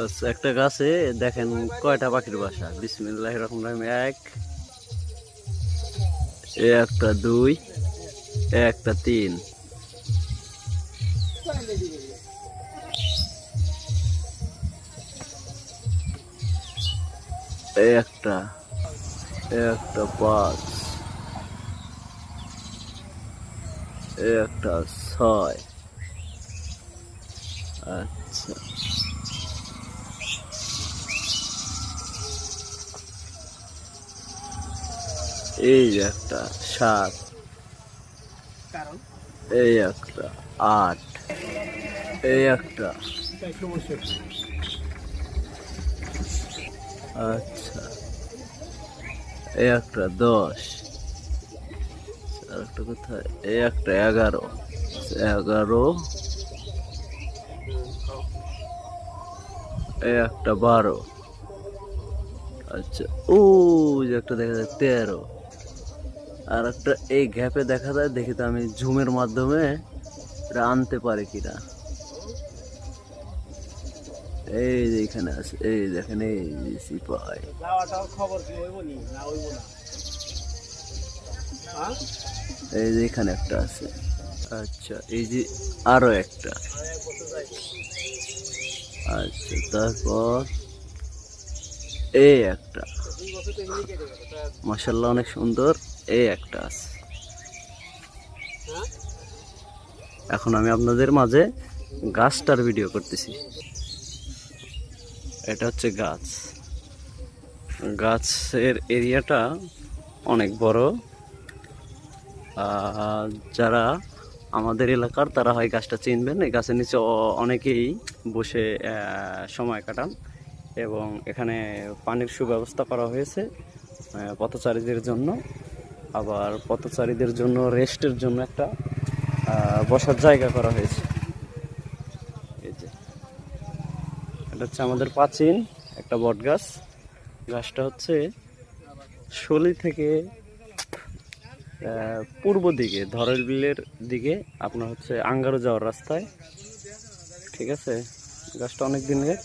আচ্ছা, একটা গাছে দেখেন কয়টা পাখির বাসা। বিসমিল্লাহির রহমানির রহিম। একটা দুই, একটা তিন, একটা একটা পাঁচ, একটা ছয়। আচ্ছা, এই যে একটা সাত, এই একটা আট, এই একটা। আচ্ছা, এই একটা দশ, আর একটা কোথায়, এই একটা এগারো, এগারো, এই একটা বারো। আচ্ছা, ও যে একটা দেখা যায় তেরো, আর একটা এই গ্যাপে দেখা যায়। দেখি তো আমি ঝুমের মাধ্যমে এটা আনতে পারি কিনা। এই যে এখানে আছে, এই দেখেন, এই যে সিপাই। এই যে এখানে একটা আছে। আচ্ছা, এই যে আরো একটা। আচ্ছা, তারপর এই একটা, মাশাআল্লাহ অনেক সুন্দর। এই একটা আছে। এখন আমি আপনাদের মাঝে গাছটার ভিডিও করতেছি। এটা হচ্ছে গাছ। গাছের এরিয়াটা অনেক বড়। যারা আমাদের এলাকার তারা হয় গাছটা চিনবেন। এই গাছের নিচে অনেকেই বসে সময় কাটান, এবং এখানে পানির সুব্যবস্থা করা হয়েছে পথচারীদের জন্য। আবার পথচারীদের জন্য রেস্টের জন্য একটা বসার জায়গা করা হয়েছে। এই যে এটা হচ্ছে আমাদের প্রাচীন একটা বট গাছ। গাছটা হচ্ছে শলি থেকে পূর্ব দিকে, ধরের বিলের দিকে, আপনার হচ্ছে আঙ্গারো যাওয়ার রাস্তায়। ঠিক আছে, গাছটা অনেক দিনের।